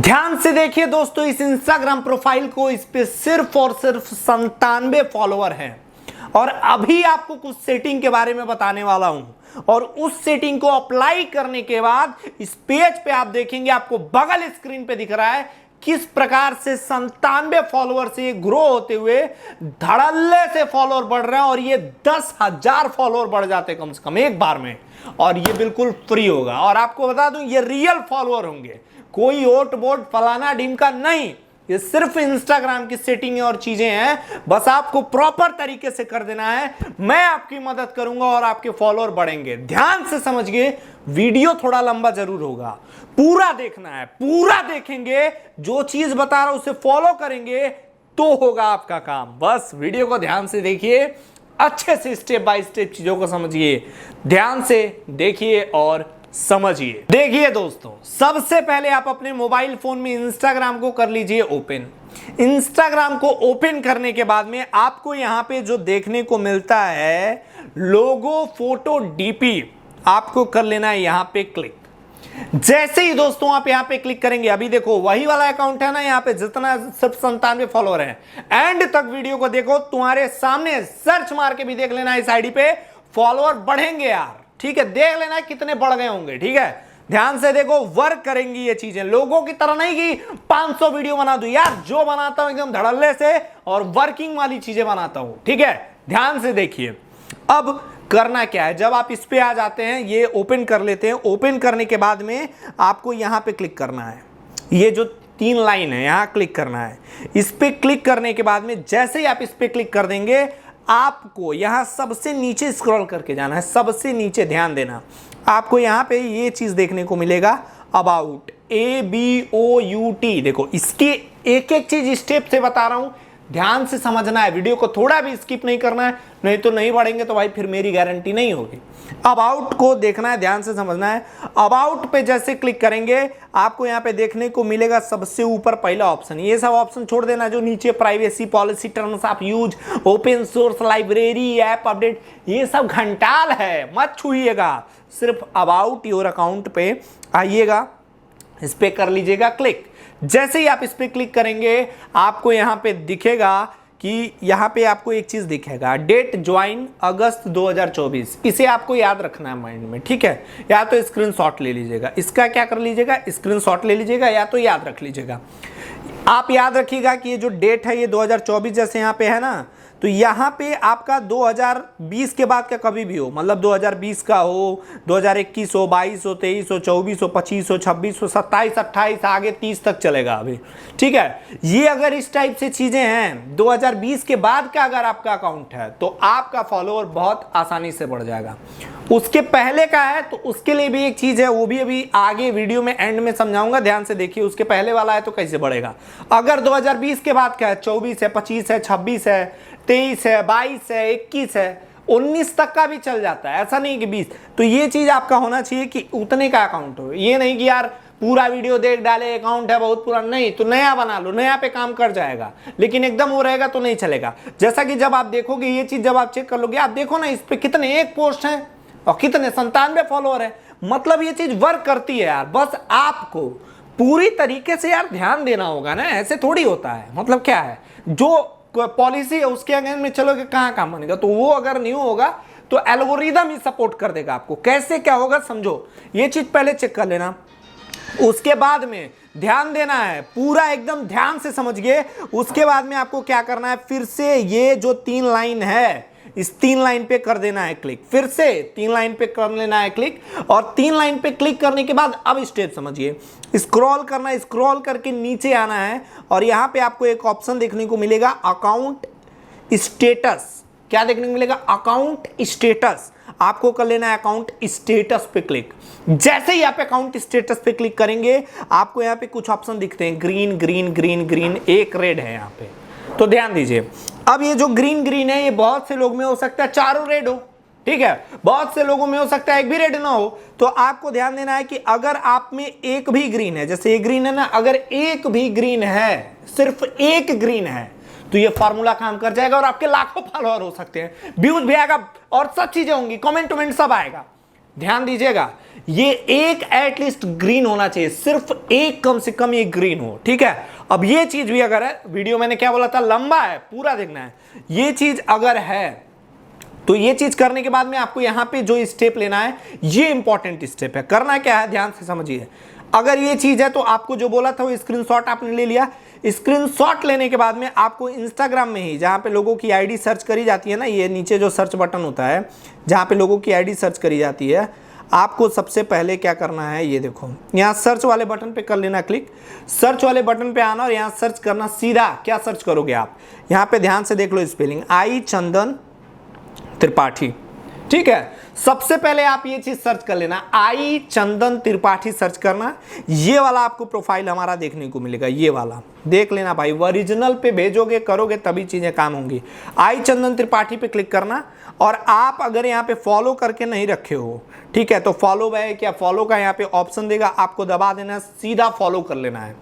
ध्यान से देखिए दोस्तों, इस इंस्टाग्राम प्रोफाइल को, इस पे सिर्फ और सिर्फ 97 फॉलोअर हैं और अभी आपको कुछ सेटिंग के बारे में बताने वाला हूं और उस सेटिंग को अप्लाई करने के बाद इस पेज पे आप देखेंगे, आपको बगल स्क्रीन पे दिख रहा है किस प्रकार से 97 फॉलोअर से ग्रो होते हुए धड़ल्ले से फॉलोअर बढ़ रहे हैं और ये 10,000 फॉलोअर बढ़ जाते कम से कम एक बार में, और ये बिल्कुल फ्री होगा। और आपको बता दूं, ये रियल फॉलोअर होंगे, कोई ओट बोट फलाना ढिमका नहीं, ये सिर्फ इंस्टाग्राम की सेटिंग और चीजें हैं, बस आपको प्रॉपर तरीके से कर देना है। मैं आपकी मदद करूंगा और आपके फॉलोअर बढ़ेंगे। ध्यान से समझिए, वीडियो थोड़ा लंबा जरूर होगा, पूरा देखना है, पूरा देखेंगे, जो चीज बता रहा हूं उसे फॉलो करेंगे तो होगा आपका काम। बस वीडियो को ध्यान से देखिए, अच्छे से स्टेप बाय स्टेप चीजों को समझिए, ध्यान से देखिए और समझिए। देखिए दोस्तों, सबसे पहले आप अपने मोबाइल फोन में इंस्टाग्राम को कर लीजिए ओपन। इंस्टाग्राम को ओपन करने के बाद में आपको यहां पे जो देखने को मिलता है लोगो, फोटो, डीपी, आपको कर लेना है यहां पे क्लिक। जैसे ही दोस्तों आप यहां पे क्लिक करेंगे, अभी देखो वही वाला अकाउंट है ना, यहां पे जितना सिर्फ 97 फॉलोअर हैं। एंड तक वीडियो को देखो, तुम्हारे सामने सर्च मार के भी देख लेना, इस आईडी पे फॉलोअर बढ़ेंगे यार, ठीक है, देख लेना कितने बढ़ गए होंगे, ठीक है। ध्यान से देखो, वर्क करेंगी ये चीजें, लोगों की तरह नहीं कि 500 वीडियो बना दूं यार, जो बनाता हूं एकदम धड़ल्ले से और वर्किंग वाली चीजें बनाता हूं, ठीक है। ध्यान से देखिए, अब करना क्या है, जब आप इस पे आ जाते हैं, ये ओपन कर लेते हैं। ओपन करने के बाद में आपको यहां पे क्लिक करना है, ये जो 3 लाइन है यहां क्लिक करना है। इस पे क्लिक करने के बाद में जैसे ही आप इस पे क्लिक कर देंगे, आपको यहां सबसे नीचे स्क्रॉल करके जाना है, सबसे नीचे ध्यान देना, आपको यहां पे ये चीज देखने को मिलेगा, अबाउट, ABOUT। देखो, इसकी एक एक चीज स्टेप से बता रहा हूं, ध्यान से समझना है, वीडियो को थोड़ा भी स्किप नहीं करना है, नहीं तो नहीं बढ़ेंगे तो भाई फिर मेरी गारंटी नहीं होगी। अबाउट को देखना है, ध्यान से समझना है। अबाउट पे जैसे क्लिक करेंगे, आपको यहाँ पे देखने को मिलेगा सबसे ऊपर पहला ऑप्शन, ये सब ऑप्शन छोड़ देना जो नीचे privacy policy, terms of use, open source, library, app update, ये सब घंटाल है, मत छूइएगा। सिर्फ अबाउट योर अकाउंट पे आइएगा, इस पे कर लीजिएगा क्लिक। जैसे ही आप इस पे क्लिक करेंगे, आपको यहां पे दिखेगा कि यहां पे आपको एक चीज दिखेगा, डेट ज्वाइन अगस्त 2024। इसे आपको याद रखना है माइंड में, ठीक है। या तो स्क्रीनशॉट ले लीजिएगा, इसका क्या कर लीजिएगा, स्क्रीनशॉट ले लीजिएगा, या तो याद रख लीजिएगा। आप याद रखिएगा कि ये जो डेट है ये 2024 जैसे यहाँ पे है ना, तो यहाँ पे आपका 2020 के बाद का कभी भी हो, मतलब 2020 का हो, 2021 हो, 22 हो, 23 हो, 24 हो, 25 हो, 26 हो, 27, 28, आगे 30 तक चलेगा अभी, ठीक है। ये अगर इस टाइप से चीजें हैं, 2020 के बाद का अगर आपका अकाउंट है तो आपका फॉलोअर बहुत आसानी से बढ़ जाएगा। उसके पहले का है तो उसके लिए भी एक चीज है, वो भी अभी आगे वीडियो में एंड में समझाऊंगा, ध्यान से देखिए। उसके पहले वाला है तो कैसे बढ़ेगा। अगर 2020 के बाद का है, 24 है, 25 है, 26 है, 23 है, 22 है, 21 है, 19 तक का भी चल जाता है, ऐसा नहीं कि 20। तो ये चीज आपका होना चाहिए कि उतने का अकाउंट हो, ये नहीं कि यार पूरा वीडियो देख डाले, अकाउंट है बहुत पुराना, नहीं तो नया बना लो, नया पे काम कर जाएगा, लेकिन एकदम वो रहेगा तो नहीं चलेगा। जैसा कि जब आप देखोगे ये चीज, जब आप चेक कर लोगे, आप देखो ना इस पे कितने एक पोस्ट है और कितने 97 फॉलोअर है, मतलब ये चीज वर्क करती है यार। बस आपको पूरी तरीके से यार ध्यान देना होगा ना, ऐसे थोड़ी होता है। मतलब क्या है, जो पॉलिसी है उसके अगेंस्ट में चलोगे कहां काम बनेगा, तो वो अगर नहीं होगा तो एल्गोरिदम ही सपोर्ट कर देगा आपको। कैसे क्या होगा समझो, ये चीज पहले चेक कर लेना, उसके बाद में ध्यान देना है, पूरा एकदम ध्यान से समझिए। उसके बाद में आपको क्या करना है, फिर से ये जो 3 लाइन है, इस 3 लाइन पे कर देना है क्लिक, फिर से 3 लाइन पे कर लेना है क्लिक, और 3 लाइन पे क्लिक करने के बाद अब स्टेप समझिए, स्क्रॉल करना है, स्क्रॉल करके नीचे आना है और यहां पे आपको एक ऑप्शन देखने को मिलेगा, अकाउंट स्टेटस। क्या देखने को मिलेगा, अकाउंट स्टेटस। आपको कर लेना है अकाउंट स्टेटस पे क्लिक। जैसे ही आप अकाउंट स्टेटस पे क्लिक करेंगे, आपको यहाँ पे कुछ ऑप्शन दिखते हैं, ग्रीन ग्रीन ग्रीन ग्रीन, एक रेड है यहाँ पे, तो ध्यान दीजिए। अब ये जो ग्रीन ग्रीन है, ये बहुत से लोग में हो सकता है चारों रेड हो, ठीक है, बहुत से लोगों में हो सकता है एक भी रेड ना हो। तो आपको ध्यान देना है कि अगर आप में एक भी ग्रीन है, जैसे ये ग्रीन है ना, अगर एक भी ग्रीन है, सिर्फ एक ग्रीन है, तो ये फार्मूला काम कर जाएगा और आपके लाखों फॉलोअर हो सकते हैं, व्यूज भी आएगा और सब चीजें होंगी, कमेंट वमेंट सब आएगा। ध्यान दीजिएगा, ये एक एटलीस्ट ग्रीन होना चाहिए, सिर्फ एक कम से कम ये ग्रीन हो, ठीक है। अब ये चीज भी अगर है, वीडियो मैंने क्या बोला था, लंबा है, पूरा देखना है। ये चीज अगर है तो ये चीज करने के बाद में आपको यहां पे जो स्टेप लेना है, ये इंपॉर्टेंट स्टेप है। करना क्या है, ध्यान से समझिए। अगर ये चीज है तो आपको जो बोला था वो स्क्रीनशॉट आपने ले लिया। स्क्रीनशॉट लेने के बाद में आपको इंस्टाग्राम में ही, जहां पे लोगों की आईडी सर्च करी जाती है ना, ये नीचे जो सर्च बटन होता है जहां पे लोगों की आईडी सर्च करी जाती है, आपको सबसे पहले क्या करना है, ये देखो यहाँ सर्च वाले बटन पे कर लेना क्लिक। सर्च वाले बटन पे आना और यहाँ सर्च करना। सीधा क्या सर्च करोगे आप, यहाँ पे ध्यान से देख लो स्पेलिंग, आई चंदन त्रिपाठी, ठीक है। सबसे पहले आप ये चीज सर्च कर लेना, आई चंदन त्रिपाठी सर्च करना। ये वाला आपको प्रोफाइल हमारा देखने को मिलेगा, ये वाला देख लेना भाई। ओरिजिनल पे भेजोगे, करोगे तभी चीजें काम होंगी। आई चंदन त्रिपाठी पे क्लिक करना। और आप अगर यहाँ पे फॉलो करके नहीं रखे हो, ठीक है, तो फॉलो बैक या फॉलो का यहाँ पे ऑप्शन देगा, आपको दबा देना, सीधा फॉलो कर लेना है।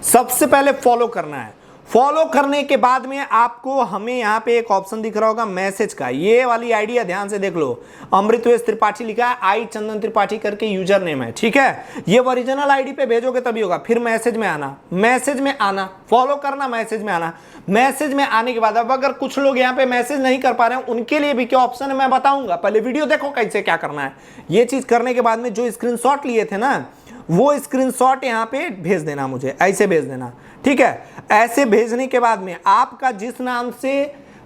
सबसे पहले फॉलो करना है। फॉलो करने के बाद में आपको, हमें यहाँ पे एक ऑप्शन दिख रहा होगा मैसेज का, ये वाली आईडी है, ध्यान से देख लो, अमृतवेश त्रिपाठी लिखा है, आई चंदन त्रिपाठी करके यूजर नेम है, ठीक है। ये ओरिजिनल आईडी पे भेजोगे तभी होगा। फिर मैसेज में आना, मैसेज में आना, फॉलो करना, मैसेज में आना। मैसेज में आने के बाद अब अगर कुछ लोग यहाँ पे मैसेज नहीं कर पा रहे हैं, उनके लिए भी क्या ऑप्शन है मैं बताऊंगा, पहले वीडियो देखो कैसे क्या करना है। ये चीज करने के बाद में जो स्क्रीनशॉट लिए थे ना, वो स्क्रीनशॉट यहाँ पे भेज देना, मुझे ऐसे भेज देना, ठीक है। ऐसे भेजने के बाद में आपका जिस नाम से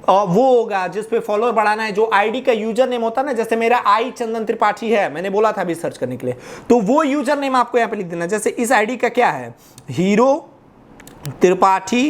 वो होगा, जिस पे फॉलोअर बढ़ाना है, जो आईडी का यूजर नेम होता है ना, जैसे मेरा आई चंदन त्रिपाठी है, मैंने बोला था अभी सर्च करने के लिए, तो वो यूजर नेम आपको यहाँ पे लिख देना। जैसे इस आईडी का क्या है, हीरो त्रिपाठी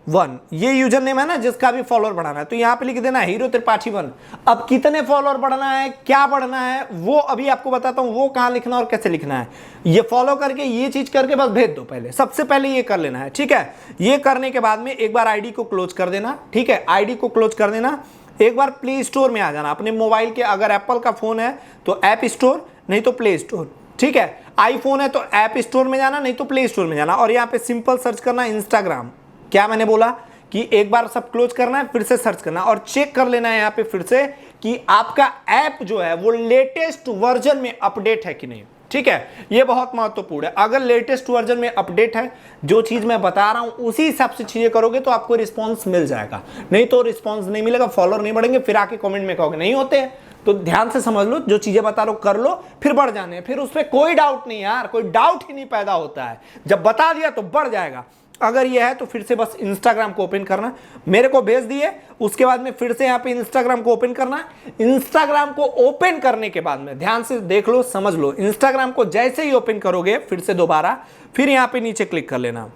1, ये यूजर नेम है ना, जिसका भी फॉलोअर बढ़ाना है, तो यहाँ पे लिख देना हीरो त्रिपाठी 1। अब कितने फॉलोअर बढ़ना है, क्या बढ़ना है, वो अभी आपको बताता हूँ, वो कहाँ लिखना और कैसे लिखना है। ये फॉलो करके, ये चीज करके बस भेज दो, पहले सबसे पहले ये कर लेना है, ठीक है। ये करने के बाद में एक बार आईडी को क्लोज कर देना, ठीक है, आईडी को क्लोज कर देना। एक बार प्ले स्टोर में आ जाना अपने मोबाइल के, अगर एप्पल का फोन है तो ऐप स्टोर, नहीं तो प्ले स्टोर, ठीक है। आईफोन है तो ऐप स्टोर में जाना, नहीं तो प्ले स्टोर में जाना, और यहाँ पे सिंपल सर्च करना इंस्टाग्राम। क्या मैंने बोला कि एक बार सब क्लोज करना है, फिर से सर्च करना और चेक कर लेना है यहाँ पे फिर से कि आपका ऐप जो है वो लेटेस्ट वर्जन में अपडेट है कि नहीं, ठीक है। ये बहुत महत्वपूर्ण है। अगर लेटेस्ट वर्जन में अपडेट है, जो चीज मैं बता रहा हूं उसी हिसाब से चीजें करोगे तो आपको रिस्पॉन्स मिल जाएगा, नहीं तो रिस्पॉन्स नहीं मिलेगा, फॉलोअर नहीं बढ़ेंगे, फिर आके कमेंट में कहोगे नहीं होते हैं। तो ध्यान से समझ लो, जो चीजें बता रहा हूं कर लो, फिर बढ़ जाने, फिर उसमें कोई डाउट नहीं यार, कोई डाउट ही नहीं पैदा होता है। जब बता दिया तो बढ़ जाएगा। अगर यह है तो फिर से बस इंस्टाग्राम को ओपन करना, मेरे को भेज दिए, उसके बाद में फिर से यहाँ पे इंस्टाग्राम को ओपन करना। इंस्टाग्राम को ओपन करने के बाद में ध्यान से देख लो, समझ लो, इंस्टाग्राम को जैसे ही ओपन करोगे फिर से दोबारा, फिर यहाँ पे नीचे क्लिक कर लेना।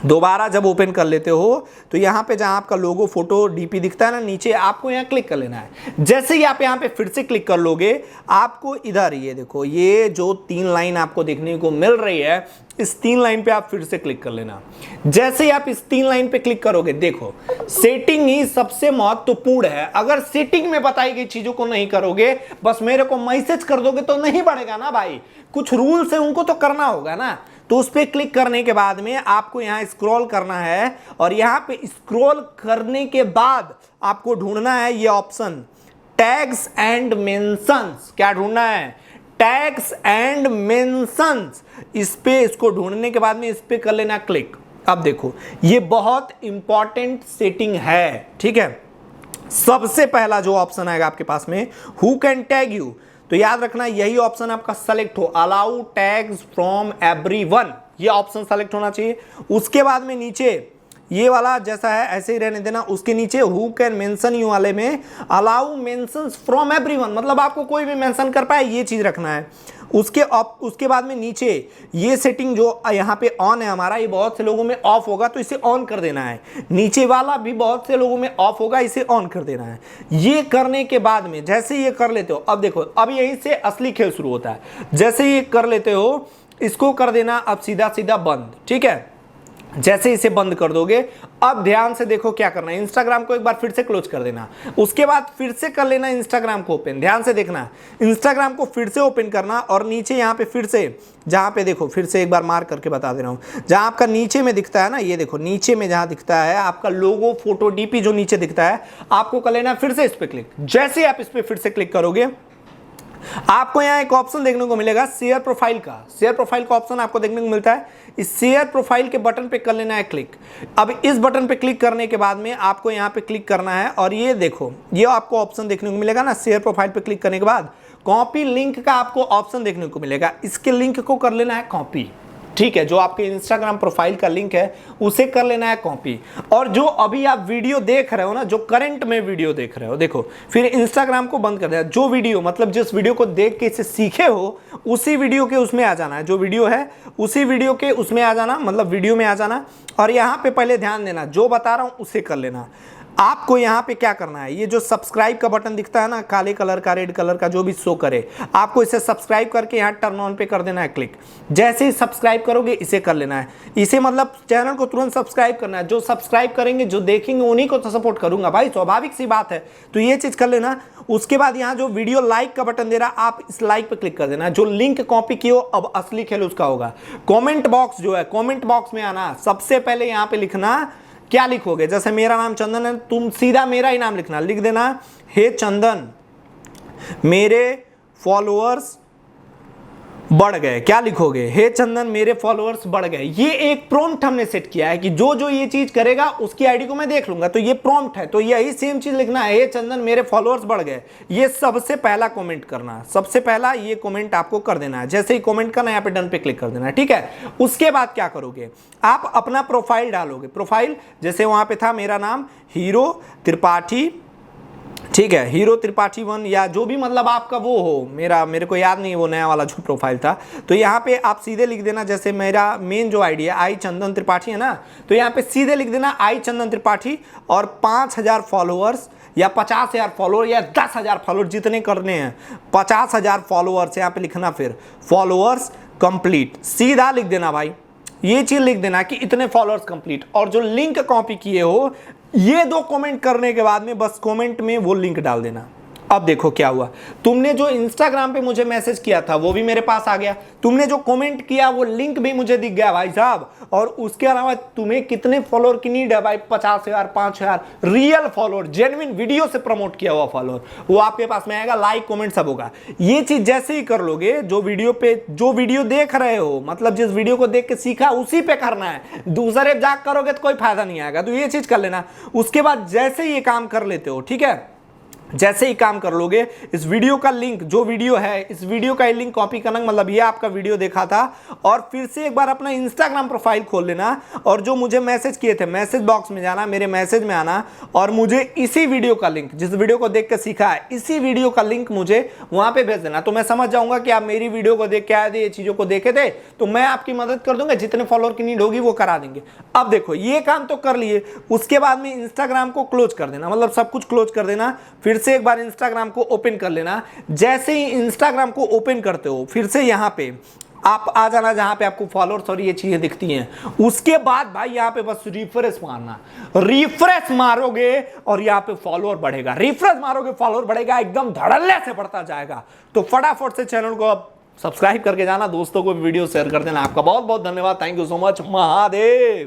दोबारा जब ओपन कर लेते हो तो यहाँ पे जहाँ आपका लोगो, फोटो, डीपी दिखता है ना नीचे, आपको यहाँ क्लिक कर लेना है। जैसे ही आप यहाँ पे फिर से क्लिक कर लोगे, आपको इधर ये देखो, ये जो 3 लाइन आपको देखने को मिल रही है, इस 3 लाइन पे आप फिर से क्लिक कर लेना। जैसे ही आप इस 3 लाइन पे क्लिक करोगे, देखो सेटिंग ही सबसे महत्वपूर्ण है। अगर सेटिंग में बताई गई चीजों को नहीं करोगे, बस मेरे को मैसेज कर दोगे तो नहीं बढ़ेगा ना भाई, कुछ रूल्स है उनको तो करना होगा ना। तो उस पर क्लिक करने के बाद में आपको यहाँ स्क्रॉल करना है, और यहाँ पे स्क्रॉल करने के बाद आपको ढूंढना है ये ऑप्शन, टैग्स एंड मेंशंस। क्या ढूंढना है, टैग्स एंड मेंशंस। इस पे, इसको ढूंढने के बाद में इस पे कर लेना क्लिक। अब देखो ये बहुत इंपॉर्टेंट सेटिंग है, ठीक है। सबसे पहला जो ऑप्शन आएगा आपके पास में, हु कैन टैग यू, तो याद रखना यही ऑप्शन आपका सेलेक्ट हो, अलाउ टैग्स फ्रॉम एवरीवन, ये ऑप्शन सेलेक्ट होना चाहिए। उसके बाद में नीचे ये वाला जैसा है ऐसे ही रहने देना, उसके नीचे हु कैन मेंशन यू वाले में अलाउ मेंशंस फ्रॉम एवरीवन, मतलब आपको कोई भी मेंशन कर पाए, ये चीज रखना है। उसके बाद में नीचे ये सेटिंग जो यहाँ पे ऑन है हमारा, ये बहुत से लोगों में ऑफ होगा तो इसे ऑन कर देना है। नीचे वाला भी बहुत से लोगों में ऑफ होगा, इसे ऑन कर देना है। ये करने के बाद में जैसे ये कर लेते हो, अब देखो अब यहीं से असली खेल शुरू होता है। जैसे ये कर लेते हो, इसको कर देना अब सीधा सीधा बंद, ठीक है। जैसे इसे बंद कर दोगे, अब ध्यान से देखो क्या करना है, इंस्टाग्राम को एक बार फिर से क्लोज कर देना। उसके बाद फिर से कर लेना इंस्टाग्राम को ओपन। ध्यान से देखना, इंस्टाग्राम को फिर से ओपन करना, और नीचे यहाँ पे फिर से, जहाँ पे देखो फिर से एक बार मार्क करके बता दे रहा हूँ, जहाँ आपका नीचे में दिखता है ना, ये देखो नीचे में जहाँ दिखता है आपका लोगो, फोटो, डीपी जो नीचे दिखता है, आपको कर लेना फिर से इस पर क्लिक। जैसे आप इस पर फिर से क्लिक करोगे, आपको यहाँ एक ऑप्शन देखने को मिलेगा शेयर प्रोफाइल का। शेयर प्रोफाइल का ऑप्शन आपको देखने को मिलता है। इस शेयर प्रोफाइल के बटन पे कर लेना है क्लिक। अब इस बटन पे क्लिक करने के बाद में आपको यहाँ पे क्लिक करना है और ये देखो, ये आपको ऑप्शन देखने को मिलेगा ना। शेयर प्रोफाइल पे क्लिक करने के बाद कॉपी लिंक का आपको ऑप्शन देखने को मिलेगा। इसके लिंक को कर लेना है कॉपी, ठीक है। जो आपके इंस्टाग्राम प्रोफाइल का लिंक है उसे कर लेना है कॉपी। और जो अभी आप वीडियो देख रहे हो ना, जो करंट में वीडियो देख रहे हो, देखो फिर इंस्टाग्राम को बंद कर देना। जो वीडियो मतलब जिस वीडियो को देख के इसे सीखे हो उसी वीडियो के उसमें आ जाना है। जो वीडियो है उसी वीडियो के उसमें आ जाना, मतलब वीडियो में आ जाना। और यहाँ पे पहले ध्यान देना, जो बता रहा हूँ उसे कर लेना। आपको यहाँ पे क्या करना है, ये जो सब्सक्राइब का बटन दिखता है ना, काले कलर का, रेड कलर का, जो भी शो करे, आपको इसे सब्सक्राइब करके यहाँ टर्न ऑन पे कर देना है क्लिक। जैसे ही सब्सक्राइब करोगे इसे कर लेना है। इसे मतलब चैनल को तुरंत सब्सक्राइब करना है। जो सब्सक्राइब करेंगे, जो देखेंगे, उन्हीं को तो सपोर्ट करूंगा भाई, स्वाभाविक सी बात है। तो ये चीज कर लेना। उसके बाद यहाँ जो वीडियो लाइक का बटन दे रहा, आप इस लाइक पे क्लिक कर देना। जो लिंक कॉपी किए हो, अब असली खेल उसका होगा। कॉमेंट बॉक्स जो है, कॉमेंट बॉक्स में आना, सबसे पहले यहाँ पे लिखना, क्या लिखोगे, जैसे मेरा नाम चंदन है, तुम सीधा मेरा ही नाम लिखना। लिख देना, हे चंदन मेरे फॉलोअर्स बढ़ गए। क्या लिखोगे, हे चंदन मेरे फॉलोअर्स बढ़ गए। ये एक प्रॉम्प्ट हमने सेट किया है कि जो जो ये चीज करेगा उसकी आईडी को मैं देख लूंगा। तो ये प्रॉम्प्ट है, तो यही सेम चीज लिखना है, हे चंदन मेरे फॉलोअर्स बढ़ गए। ये सबसे पहला कमेंट करना, सबसे पहला ये कमेंट आपको कर देना है। जैसे ही कमेंट करना, यहाँ पे डन पे क्लिक कर देना है, ठीक है। उसके बाद क्या करोगे, आप अपना प्रोफाइल डालोगे। प्रोफाइल जैसे वहां पे था मेरा नाम हीरो त्रिपाठी, ठीक है, हीरो त्रिपाठी 1, या जो भी मतलब आपका वो हो, मेरे को याद नहीं है वो नया वाला जो प्रोफाइल था। तो यहाँ पे आप सीधे लिख देना, जैसे मेरा मेन जो आईडी है आई चंदन त्रिपाठी है ना, तो यहाँ पे सीधे लिख देना आई चंदन त्रिपाठी और 5000 फॉलोअर्स या 50,000 फॉलोअर या 10,000 फॉलोअर, जितने करने हैं, 50,000 फॉलोअर्स यहाँ पे लिखना। फिर फॉलोअर्स कंप्लीट सीधा लिख देना भाई, ये चीज लिख देना कि इतने फॉलोअर्स कंप्लीट। और जो लिंक कॉपी किए हो, ये 2 कमेंट करने के बाद में बस कमेंट में वो लिंक डाल देना। अब देखो क्या हुआ, तुमने जो इंस्टाग्राम पे मुझे मैसेज किया था वो भी मेरे पास आ गया, तुमने जो कमेंट किया वो लिंक भी मुझे दिख गया भाई साहब। और उसके अलावा तुम्हें कितने फॉलोअर की नीड है भाई, 50,000 5,000 रियल फॉलोअर, जेन्युइन वीडियो से प्रमोट किया हुआ फॉलोअर, वो आपके पास में आएगा। लाइक कमेंट सब होगा। ये चीज जैसे ही कर लोगे, जो वीडियो पे जो वीडियो देख रहे हो, मतलब जिस वीडियो को देख के सीखा उसी पे करना है। दूसरे जाग करोगे तो कोई फायदा नहीं आएगा। तो ये चीज कर लेना। उसके बाद जैसे ही ये काम कर लेते हो, ठीक है, जैसे ही काम कर लोगे, इस वीडियो का लिंक, जो वीडियो है इस वीडियो का लिंक कॉपी करना, मतलब ये आपका वीडियो देखा था, और फिर से एक बार अपना इंस्टाग्राम प्रोफाइल खोल लेना और जो मुझे मैसेज किए थे मैसेज बॉक्स में जाना, मेरे मैसेज में आना और मुझे इसी वीडियो का लिंक, जिस वीडियो को देख के सीखा है, इसी वीडियो का लिंक मुझे वहां पे भेज देना। तो मैं समझ जाऊंगा कि आप मेरी वीडियो को देख के आए थे, ये चीजों को देखे थे, तो मैं आपकी मदद कर दूंगा। जितने फॉलोअर की नीड होगी वो करा देंगे। अब देखो ये काम तो कर लिए, उसके बाद में इंस्टाग्राम को क्लोज कर देना, मतलब सब कुछ क्लोज कर देना। फिर से एक बार इंस्टाग्राम को ओपन कर लेना। जैसे ही इंस्टाग्राम को ओपन करते हो, फिर से यहां पे आप आ जाना जहां पे आपको फॉलोअर्स और ये चीजें दिखती हैं। उसके बाद भाई यहां पे बस रिफ्रेश मारना, रिफ्रेश मारोगे और यहां पे फॉलोअर बढ़ेगा। रिफ्रेश मारोगे फॉलोअर बढ़ेगा, एकदम धड़ल्ले से बढ़ता जाएगा। तो फटाफट से चैनल को अब सब्सक्राइब करके जाना, दोस्तों को वीडियो शेयर कर देना। आपका बहुत बहुत धन्यवाद, thank you so much, Mahadev.